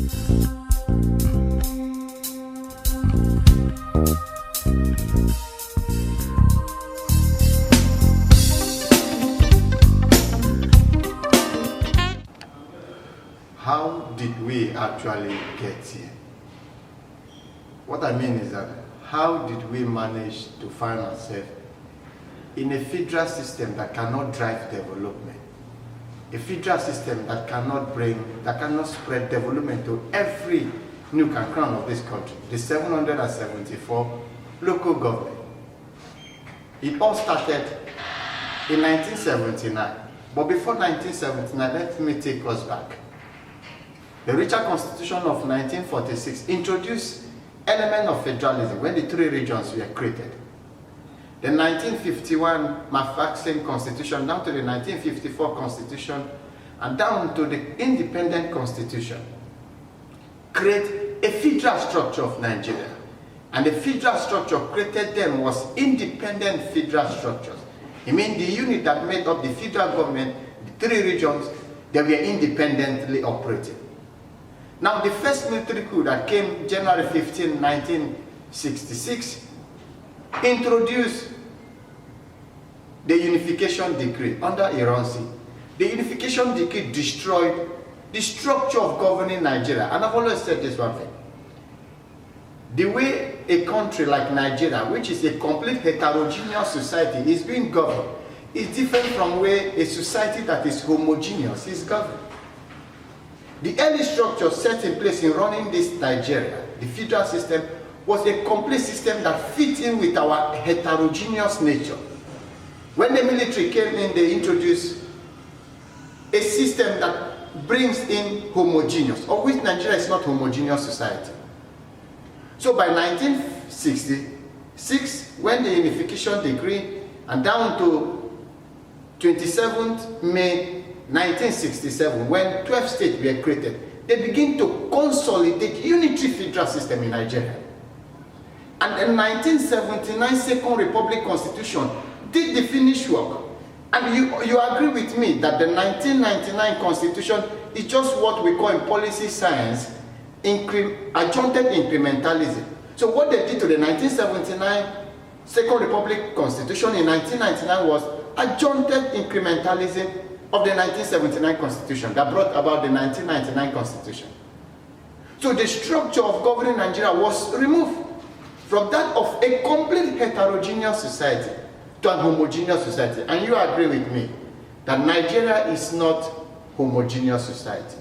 How did we actually get here? What I mean is that how did we manage to find ourselves in a federal system that cannot drive development? A federal system that cannot spread development to every nook and cranny of this country, the 774 local government. It all started in 1979. But before 1979, let me take us back. The Richard Constitution of 1946 introduced element of federalism when the three regions were created. The 1951 Mafaxing Constitution down to the 1954 Constitution and down to the independent Constitution create a federal structure of Nigeria. And the federal structure created them was independent federal structures. It means the unit that made up the federal government, the three regions, they were independently operating. Now, the first military coup that came January 15, 1966, introduced the Unification Decree under Iransi. The Unification Decree destroyed the structure of governing Nigeria. And I've always said this one thing. The way a country like Nigeria, which is a complete heterogeneous society, is being governed, is different from where a society that is homogeneous is governed. The early structure set in place in running this Nigeria, the federal system, was a complete system that fit in with our heterogeneous nature. When the military came in, they introduced a system that brings in homogeneous, of which Nigeria is not homogeneous society. So by 1966, when the Unification Decree and down to 27th May 1967, when 12 states were created, they begin to consolidate unitary federal system in Nigeria. And the 1979 Second Republic Constitution did the finish work. And you agree with me that the 1999 Constitution is just what we call in policy science adjuncted incrementalism. So what they did to the 1979 Second Republic Constitution in 1999 was adjuncted incrementalism of the 1979 Constitution that brought about the 1999 Constitution. So the structure of governing Nigeria was removed from that of a complete heterogeneous society to an homogeneous society. And you agree with me that Nigeria is not homogeneous society.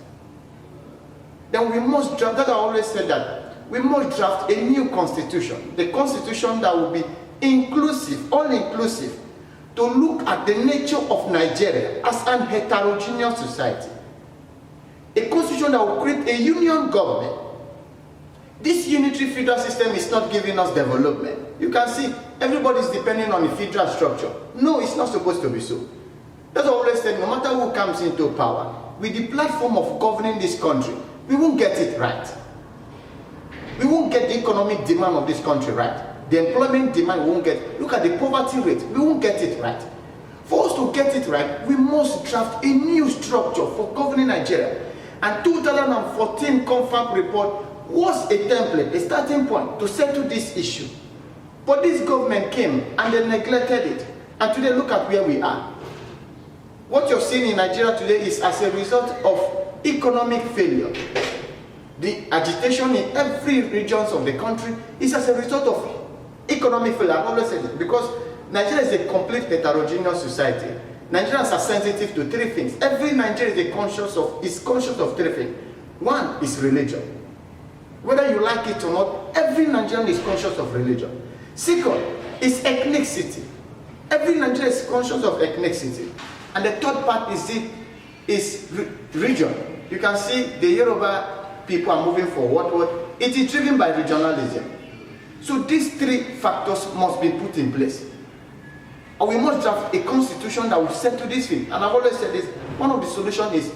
Then we must draft, that I always said that, we must draft a new constitution. The constitution that will be inclusive, all-inclusive, to look at the nature of Nigeria as an heterogeneous society. A constitution that will create a union government. This unitary federal system is not giving us development. You can see everybody is depending on the federal structure. No, it's not supposed to be so. That's what I always said, no matter who comes into power, with the platform of governing this country, we won't get it right. We won't get the economic demand of this country right. The employment demand we won't get. Look at the poverty rate. We won't get it right. For us to get it right, we must draft a new structure for governing Nigeria. And 2014 confirmed report was a template, a starting point to settle this issue. But this government came and they neglected it. And today look at where we are. What you're seeing in Nigeria today is as a result of economic failure. The agitation in every region of the country is as a result of economic failure. I've always said it because Nigeria is a complete heterogeneous society. Nigerians are sensitive to three things. Every Nigerian is conscious of three things. One is religion. Whether you like it or not, every Nigerian is conscious of religion. Second is ethnicity. Every Nigerian is conscious of ethnicity. And the third part is region. You can see the Yoruba people are moving forward. It is driven by regionalism. So these three factors must be put in place. And we must draft a constitution that will settle this thing. And I've always said this, one of the solutions is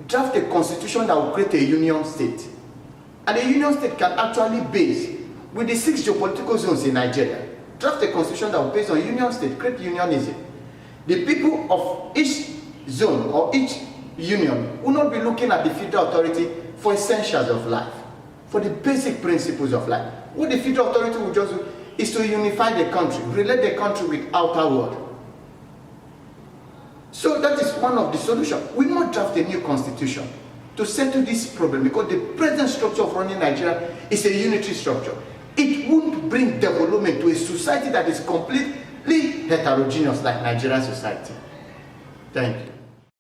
draft a constitution that will create a union state. And a union state can actually base with the 6 geopolitical zones in Nigeria. Draft a constitution that will base on union state, create unionism. The people of each zone or each union will not be looking at the federal authority for essentials of life, for the basic principles of life. What the federal authority will just do is to unify the country, relate the country with outer world. So that is one of the solutions. We must draft a new constitution to settle this problem, because the present structure of running Nigeria is a unitary structure. It won't bring development to a society that is completely heterogeneous like Nigerian society. Thank you.